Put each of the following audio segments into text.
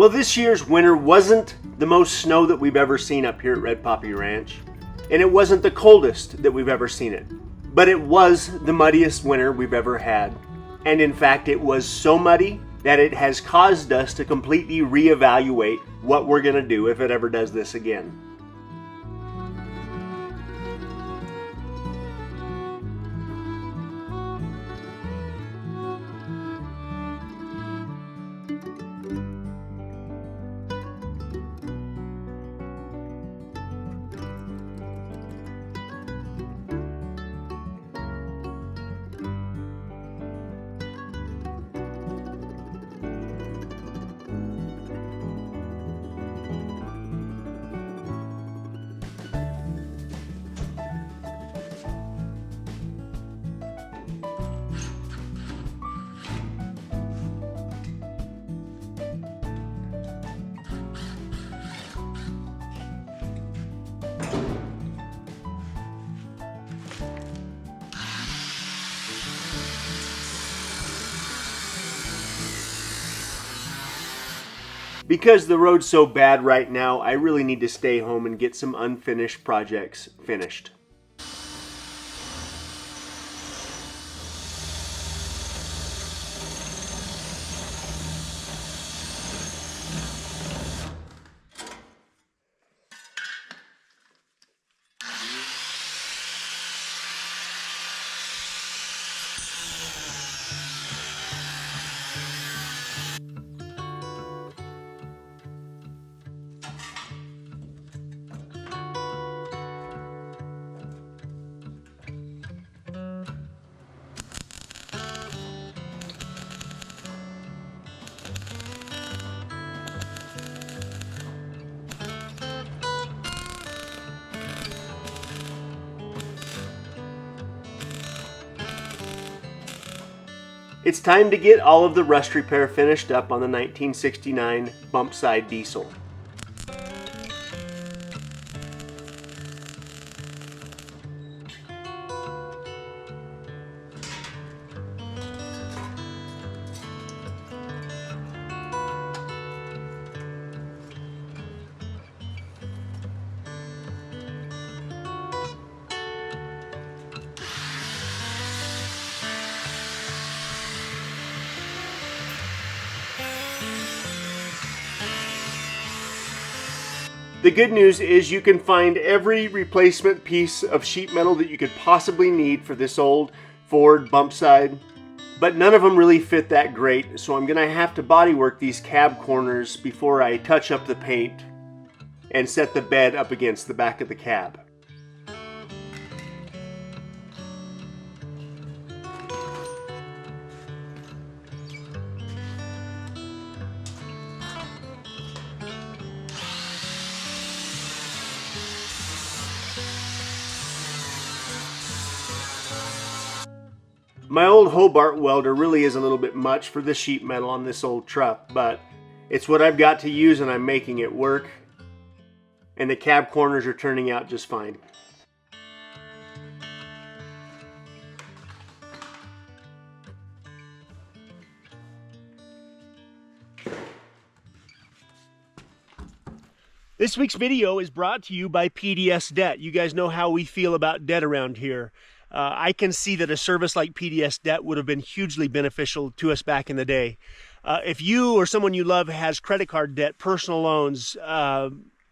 Well, this year's winter wasn't the most snow that we've ever seen up here at Red Poppy Ranch, and it wasn't the coldest that we've ever seen it, but it was the muddiest winter we've ever had. And in fact, it was so muddy that it has caused us to completely reevaluate what we're going to do if it ever does this again. Because the road's so bad right now, I really need to stay home and get some unfinished projects finished. It's time to get all of the rust repair finished up on the 1969 bump side diesel. The good news is you can find every replacement piece of sheet metal that you could possibly need for this old Ford bump side, but none of them really fit that great, so I'm gonna have to bodywork these cab corners before I touch up the paint and set the bed up against the back of the cab. My old Hobart welder really is a little bit much for the sheet metal on this old truck, but it's what I've got to use and I'm making it work. And the cab corners are turning out just fine. This week's video is brought to you by PDS Debt. You guys know how we feel about debt around here. I can see that a service like PDS Debt would have been hugely beneficial to us back in the day. If you or someone you love has credit card debt, personal loans,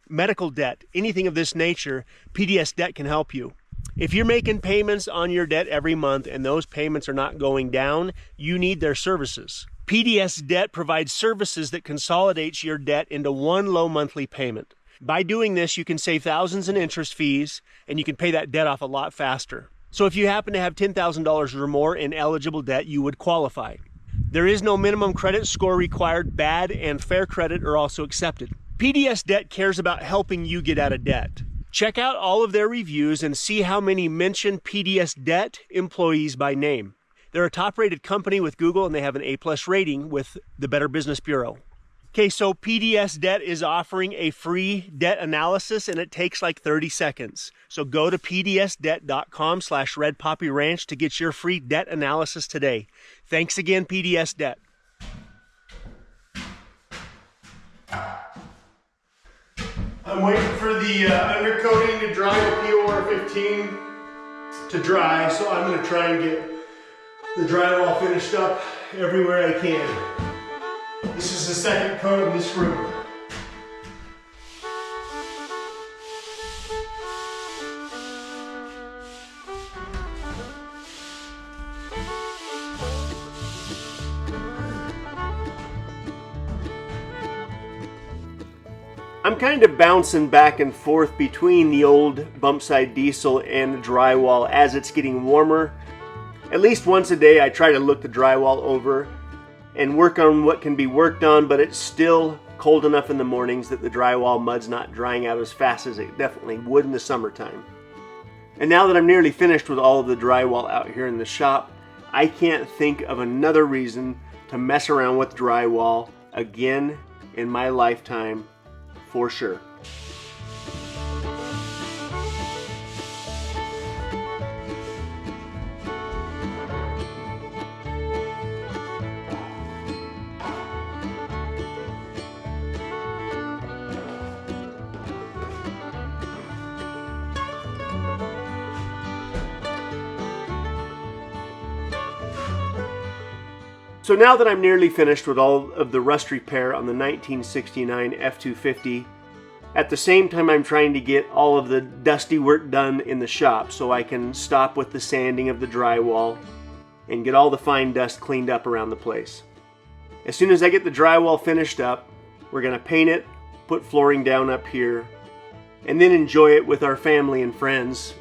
medical debt, anything of this nature, PDS Debt can help you. If you're making payments on your debt every month and those payments are not going down, you need their services. PDS Debt provides services that consolidates your debt into one low monthly payment. By doing this, you can save thousands in interest fees and you can pay that debt off a lot faster. So if you happen to have $10,000 or more in eligible debt, you would qualify. There is no minimum credit score required. Bad and fair credit are also accepted. PDS Debt cares about helping you get out of debt. Check out all of their reviews and see how many mention PDS Debt employees by name. They're a top-rated company with Google and they have an A+ rating with the Better Business Bureau. Okay, so PDS Debt is offering a free debt analysis and it takes like 30 seconds. So go to pdsdebt.com/redpoppyranch to get your free debt analysis today. Thanks again, PDS Debt. I'm waiting for the undercoating to dry, the POR15 to dry, so I'm going to try and get the drywall finished up everywhere I can. This is the second coat of this room. I'm kind of bouncing back and forth between the old bump side diesel and the drywall as it's getting warmer. At least once a day I try to look the drywall over and work on what can be worked on, but it's still cold enough in the mornings that the drywall mud's not drying out as fast as it definitely would in the summertime. And now that I'm nearly finished with all of the drywall out here in the shop, I can't think of another reason to mess around with drywall again in my lifetime. For sure. So now that I'm nearly finished with all of the rust repair on the 1969 F250, at the same time I'm trying to get all of the dusty work done in the shop so I can stop with the sanding of the drywall and get all the fine dust cleaned up around the place. As soon as I get the drywall finished up, we're going to paint it, put flooring down up here, and then enjoy it with our family and friends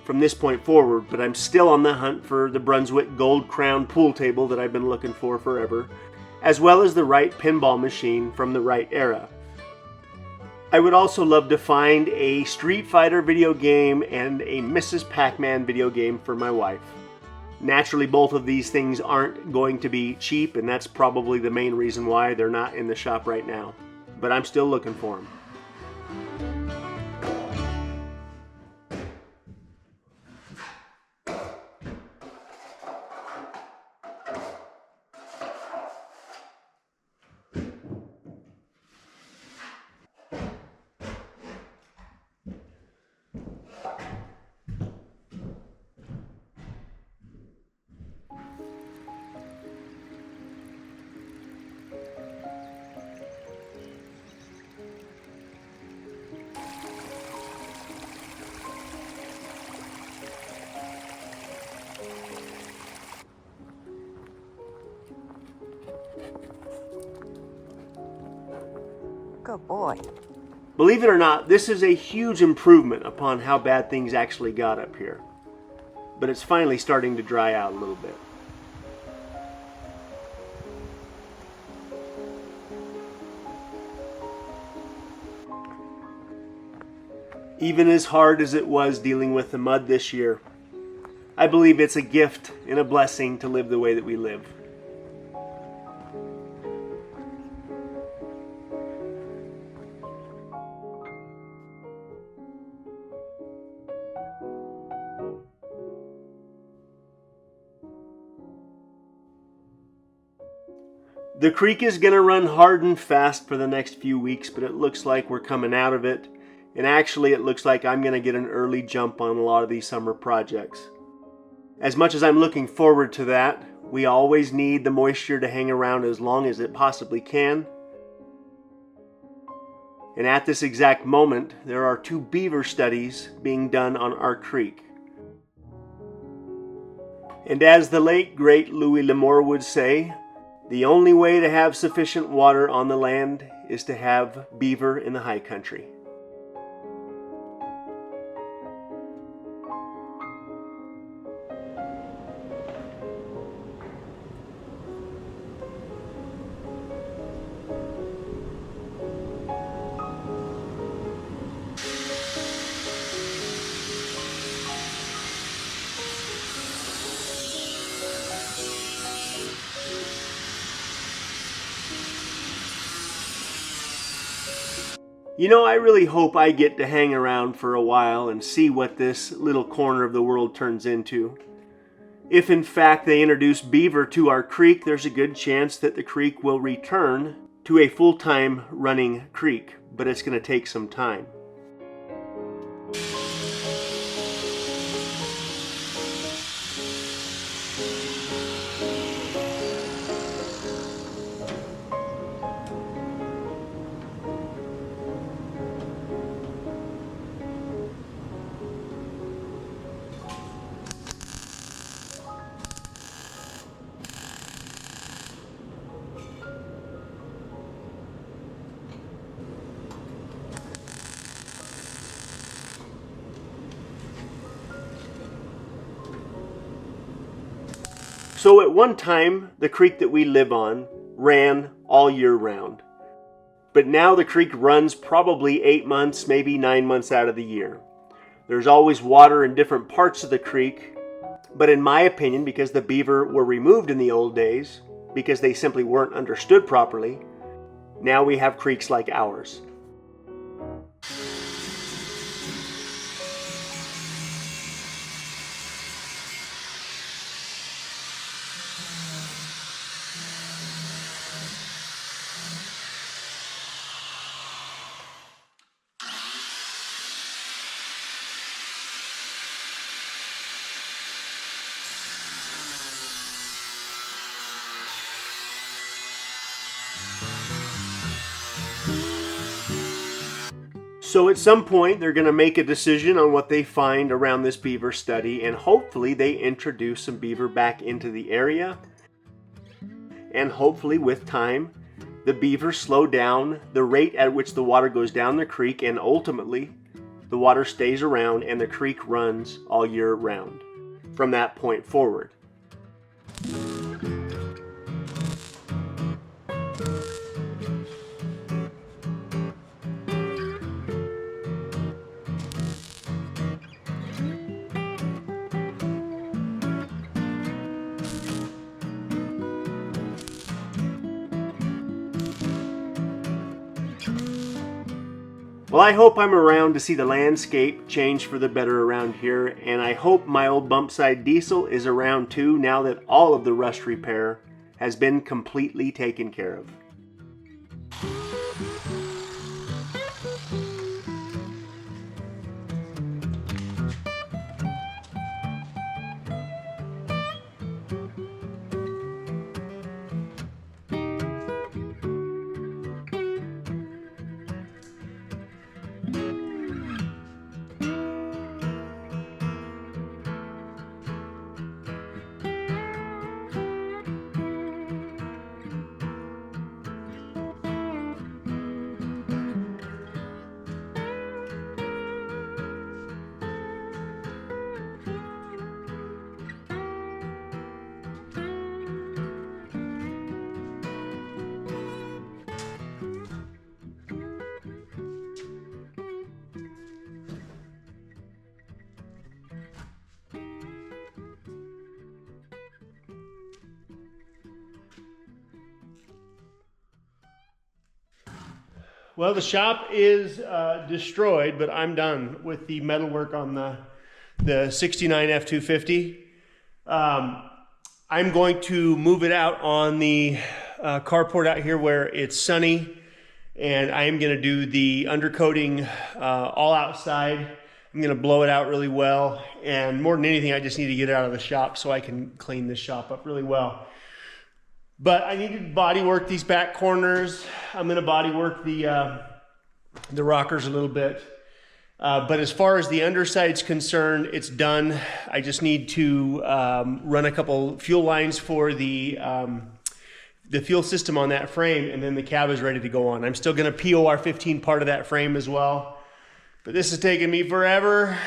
from this point forward. But I'm still on the hunt for the Brunswick Gold Crown pool table that I've been looking for forever, as well as the right pinball machine from the right era. I would also love to find a Street Fighter video game and a Mrs. Pac-Man video game for my wife. Naturally, both of these things aren't going to be cheap, and that's probably the main reason why they're not in the shop right now. But I'm still looking for them. Good boy. Believe it or not, this is a huge improvement upon how bad things actually got up here. But it's finally starting to dry out a little bit. Even as hard as it was dealing with the mud this year, I believe it's a gift and a blessing to live the way that we live. The creek is going to run hard and fast for the next few weeks, but it looks like we're coming out of it. And actually, it looks like I'm going to get an early jump on a lot of these summer projects. As much as I'm looking forward to that, we always need the moisture to hang around as long as it possibly can. And at this exact moment, there are 2 beaver studies being done on our creek. And as the late great Louis L'Amour would say, the only way to have sufficient water on the land is to have beaver in the high country. You know, I really hope I get to hang around for a while and see what this little corner of the world turns into. If in fact they introduce beaver to our creek, there's a good chance that the creek will return to a full-time running creek, but it's going to take some time. So at one time, the creek that we live on ran all year round. But now the creek runs probably 8 months, maybe 9 months out of the year. There's always water in different parts of the creek, but in my opinion, because the beaver were removed in the old days, because they simply weren't understood properly, now we have creeks like ours. So at some point, they're going to make a decision on what they find around this beaver study, and hopefully they introduce some beaver back into the area. And hopefully with time, the beaver slow down the rate at which the water goes down the creek, and ultimately the water stays around and the creek runs all year round from that point forward. Well, I hope I'm around to see the landscape change for the better around here, and I hope my old bump side diesel is around too now that all of the rust repair has been completely taken care of. Well, the shop is destroyed, but I'm done with the metalwork on the 69 F250. I'm going to move it out on the carport out here where it's sunny, and I am going to do the undercoating all outside. I'm going to blow it out really well, and more than anything, I just need to get it out of the shop so I can clean this shop up really well. But I need to body work these back corners. I'm going to body work the rockers a little bit. But as far as the underside's concerned, it's done. I just need to run a couple fuel lines for the fuel system on that frame, and then the cab is ready to go on. I'm still going to POR 15 part of that frame as well. But this has taken me forever.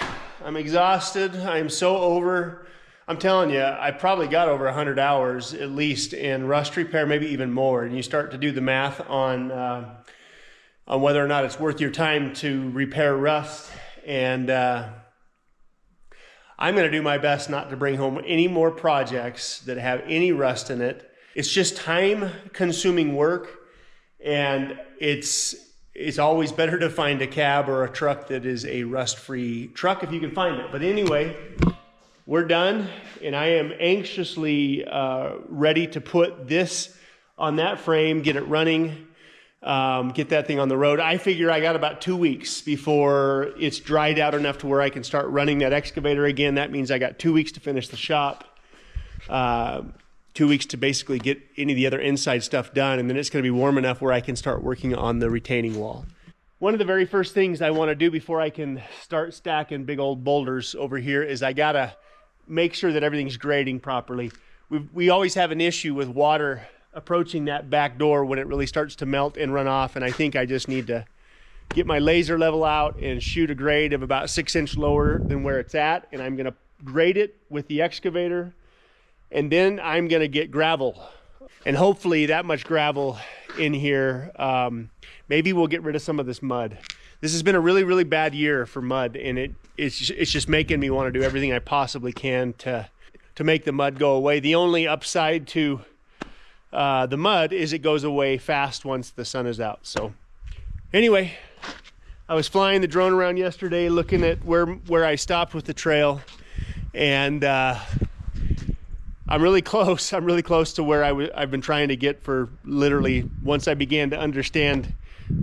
I'm exhausted. I'm so over. I'm telling you, I probably got over 100 hours at least in rust repair, maybe even more. And you start to do the math on whether or not it's worth your time to repair rust. And I'm going to do my best not to bring home any more projects that have any rust in it. It's just time-consuming work, and it's always better to find a cab or a truck that is a rust-free truck if you can find it. But anyway, we're done, and I am anxiously ready to put this on that frame, get it running, get that thing on the road. I figure I got about 2 weeks before it's dried out enough to where I can start running that excavator again. That means I got 2 weeks to finish the shop, 2 weeks to basically get any of the other inside stuff done, and then it's going to be warm enough where I can start working on the retaining wall. One of the very first things I want to do before I can start stacking big old boulders over here is I got to make sure that everything's grading properly. We always have an issue with water approaching that back door when it really starts to melt and run off, and I think I just need to get my laser level out and shoot a grade of about 6 inches lower than where it's at, and I'm going to grade it with the excavator And then I'm gonna get gravel. And hopefully that much gravel in here, maybe we'll get rid of some of this mud. This has been a really, really bad year for mud, and it's just making me want to do everything I possibly can to make the mud go away. The only upside to the mud is it goes away fast once the sun is out. So anyway, I was flying the drone around yesterday looking at where I stopped with the trail, and I'm really close. I'm really close to where I've been trying to get for literally once I began to understand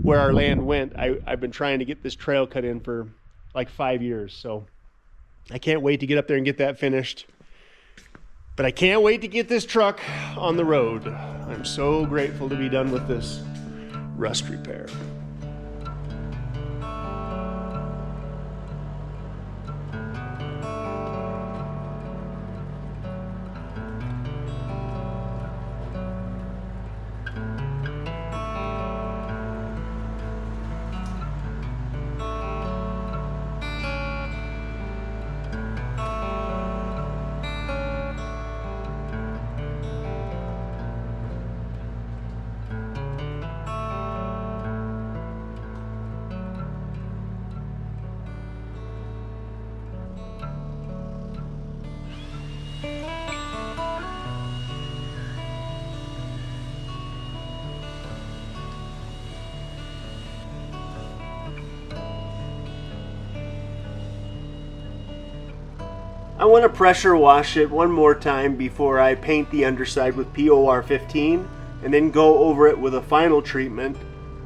where our land went. I've been trying to get this trail cut in for like 5 years. So I can't wait to get up there and get that finished. But I can't wait to get this truck on the road. I'm so grateful to be done with this rust repair. I want to pressure wash it one more time before I paint the underside with POR 15 and then go over it with a final treatment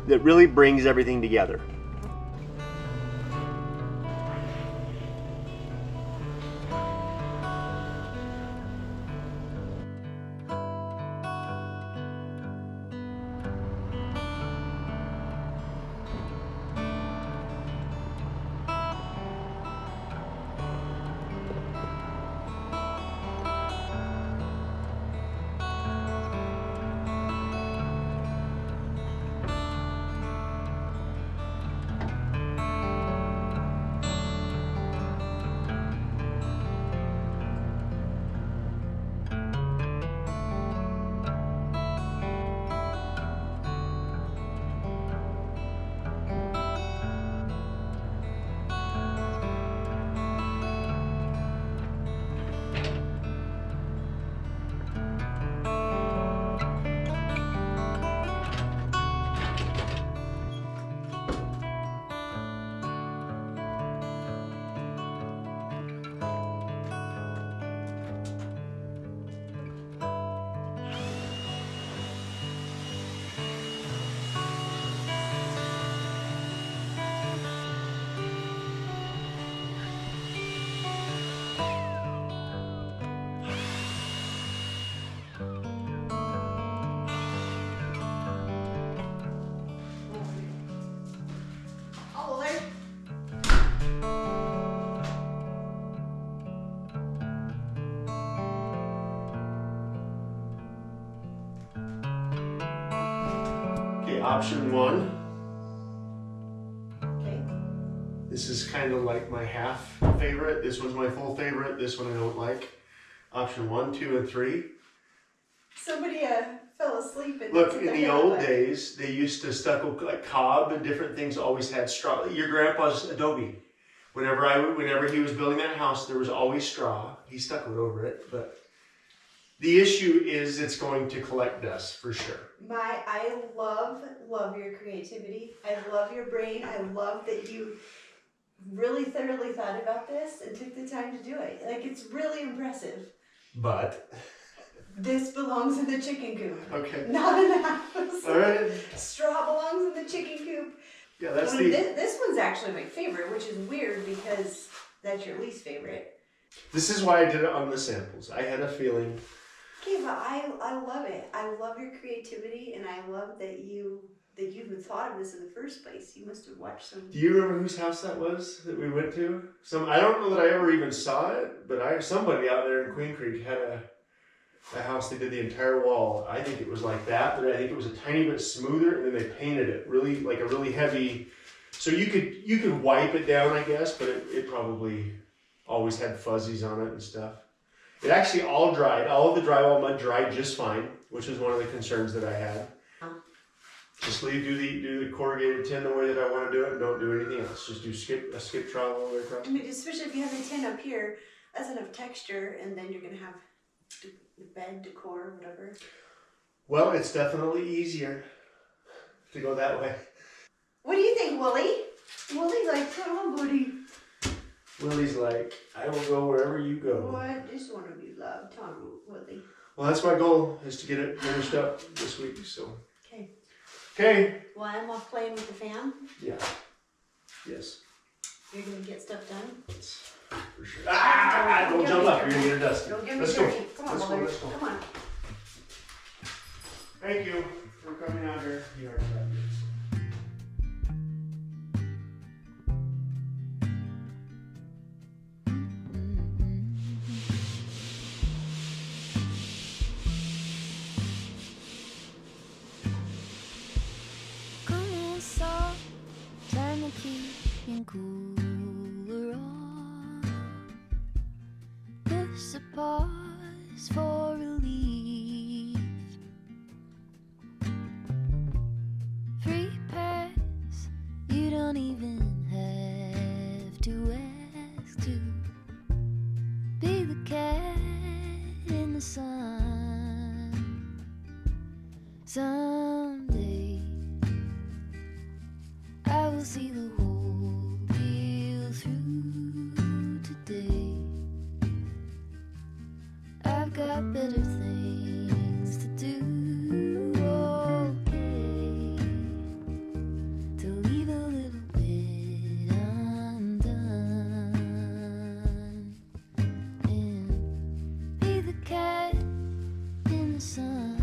that really brings everything together. Option one. Okay. This is kind of like my half favorite. This one's my full favorite. This one I don't like. Option 1, 2, and 3. Somebody fell asleep. And look, in the old days, they used to stucco like cob and different things. Always had straw. Your grandpa's adobe. Whenever he was building that house, there was always straw. He stuccoed over it, but the issue is it's going to collect dust for sure. I love your creativity. I love your brain. I love that you really thoroughly thought about this and took the time to do it. Like, it's really impressive. But this belongs in the chicken coop. Okay. Not in the house. All right. Straw belongs in the chicken coop. Yeah, that's this one's actually my favorite, which is weird because that's your least favorite. This is why I did it on the samples. I had a feeling. Okay, but I love it. I love your creativity, and I love that you even thought of this in the first place. You must have watched some. Do you remember whose house that was that we went to? I don't know that I ever even saw it, but somebody out there in Queen Creek had a house. They did the entire wall. I think it was like that, but I think it was a tiny bit smoother, and then they painted it really like a really heavy. So you could wipe it down, I guess, but it probably always had fuzzies on it and stuff. It actually all dried. All of the drywall mud dried just fine, which is one of the concerns that I had. Just do the corrugated tin the way that I want to do it, and don't do anything else. Just do a skip trowel all the way across. I mean, especially if you have the tin up here, that's enough texture, and then you're gonna have the bed decor, whatever. Well, it's definitely easier to go that way. What do you think, Willie? Willie's like, come on, buddy. Willie's like, I will go wherever you go. Oh, I just want to be loved, Tom, Willie. Well, that's my goal, is to get it finished up this week, so. Okay. Okay. Well, I'm off playing with the fan. Yeah. Yes. You're going to get stuff done. That's for sure. Ah! Don't jump up. You're going to get it dusty. Don't get me Let's dirty. go. Come on, Let's go. Mother. Let's go. Come on. Thank you for coming out here. You are fabulous. Cooler on. There's a pause for relief. Free pass, you don't even have to ask to be the cat in the sun. Someday I will see the whole deal through. Today I've got better things to do. Okay, to leave a little bit undone and be the cat in the sun.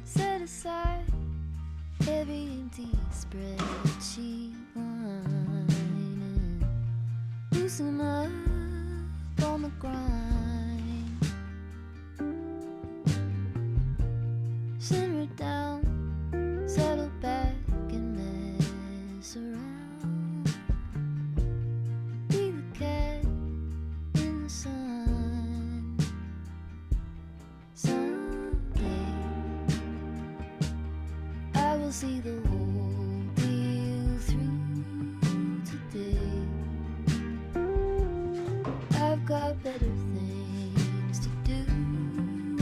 Set aside every empty spreadsheet line and loosen up on the grind. Simmer down, settle back and mess around. Be the cat in the sun. Someday I will see the whole deal through. Today I've got better things to do.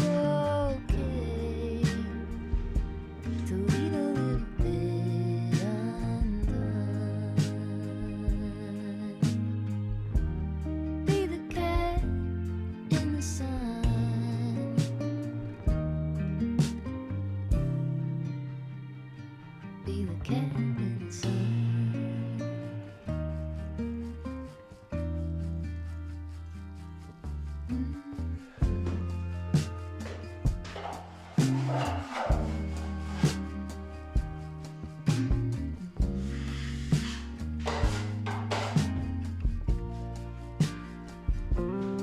Okay, to leave a little bit undone. Be the cat in the sun. Be the cat in the sun.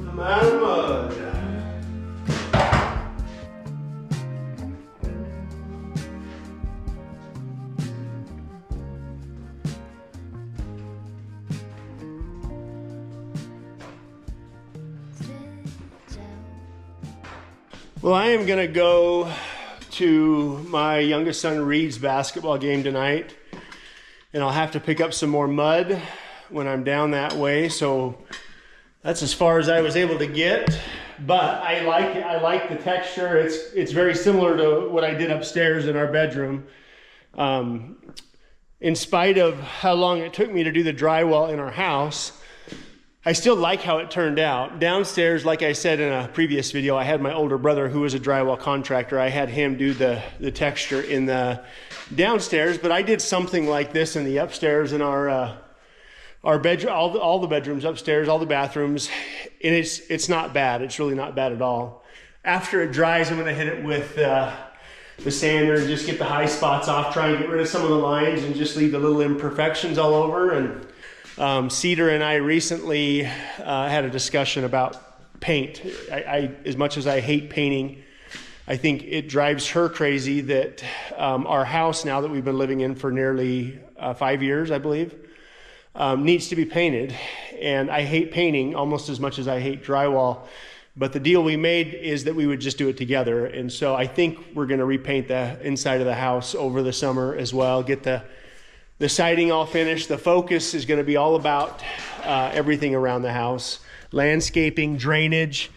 I'm out of mud. Well, I am going to go to my youngest son Reed's basketball game tonight, and I'll have to pick up some more mud when I'm down that way, so that's as far as I was able to get. But I like it. I like the texture. It's very similar to what I did upstairs in our bedroom. In spite of how long it took me to do the drywall in our house, I still like how it turned out. Downstairs, like I said in a previous video, I had my older brother who was a drywall contractor. I had him do the texture in the downstairs, but I did something like this in the upstairs in our bedroom, all the bedrooms upstairs, all the bathrooms, and it's not bad. It's really not bad at all. After it dries, I'm gonna hit it with the sander and just get the high spots off, try and get rid of some of the lines and just leave the little imperfections all over. And Cedar and I recently had a discussion about paint. As much as I hate painting, I think it drives her crazy that our house, now that we've been living in for nearly 5 years, I believe, needs to be painted. And I hate painting almost as much as I hate drywall. But the deal we made is that we would just do it together. And so I think we're going to repaint the inside of the house over the summer as well, get the siding all finished. The focus is going to be all about everything around the house. Landscaping, drainage.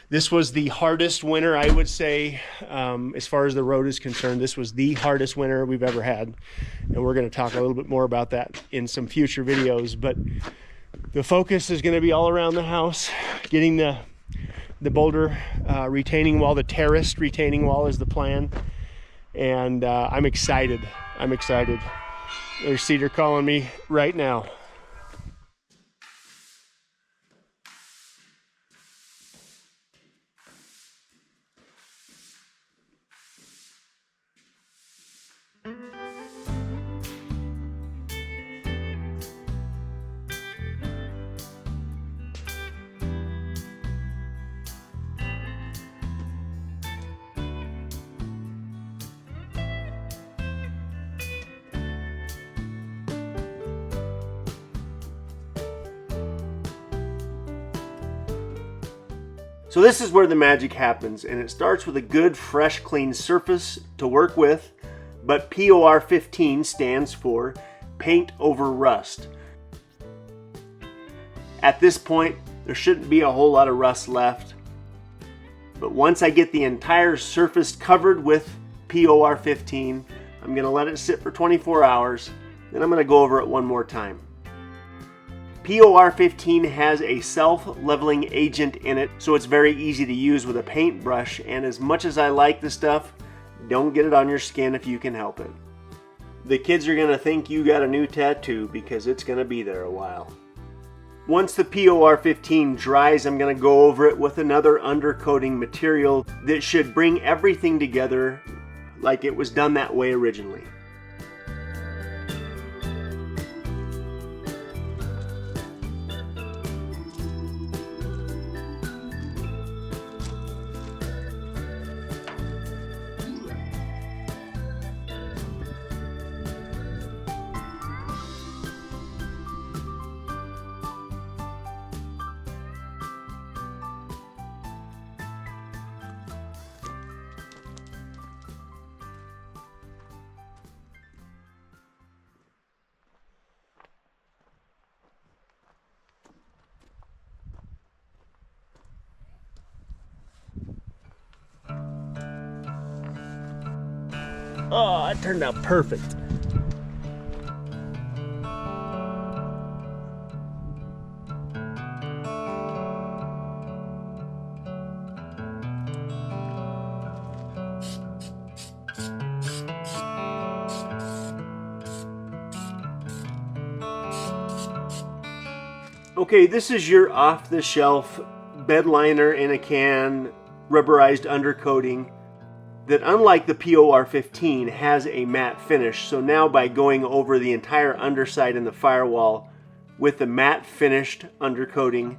This was the hardest winter, I would say, as far as the road is concerned. This was the hardest winter we've ever had. And we're going to talk a little bit more about that in some future videos. But the focus is going to be all around the house, getting the boulder retaining wall, the terraced retaining wall is the plan. And I'm excited. I'm excited. There's Cedar calling me right now. So this is where the magic happens, and it starts with a good, fresh, clean surface to work with, but POR 15 stands for paint over rust. At this point, there shouldn't be a whole lot of rust left, but once I get the entire surface covered with POR 15, I'm going to let it sit for 24 hours, then I'm going to go over it one more time. POR 15 has a self-leveling agent in it, so it's very easy to use with a paintbrush, and as much as I like the stuff, don't get it on your skin if you can help it. The kids are going to think you got a new tattoo because it's going to be there a while. Once the POR 15 dries, I'm going to go over it with another undercoating material that should bring everything together like it was done that way originally. Oh, it turned out perfect. Okay, this is your off-the-shelf bed liner in a can, rubberized undercoating that, unlike the POR 15, has a matte finish. So now by going over the entire underside and the firewall with the matte finished undercoating,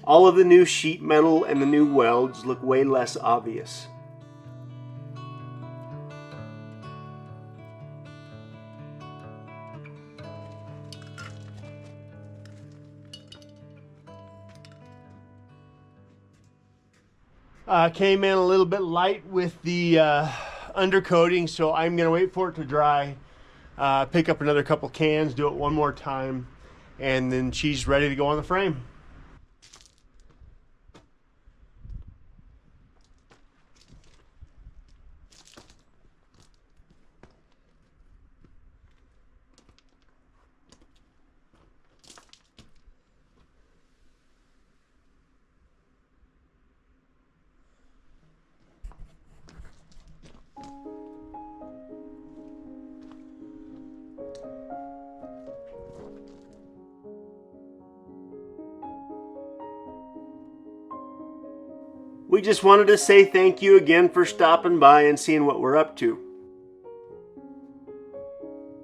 all of the new sheet metal and the new welds look way less obvious. Came in a little bit light with the undercoating, so I'm going to wait for it to dry, pick up another couple cans, do it one more time, and then she's ready to go on the frame. We just wanted to say thank you again for stopping by and seeing what we're up to.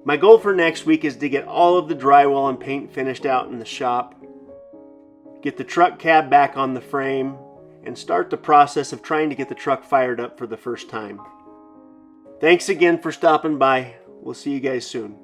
My goal for next week is to get all of the drywall and paint finished out in the shop, get the truck cab back on the frame, and start the process of trying to get the truck fired up for the first time. Thanks again for stopping by. We'll see you guys soon.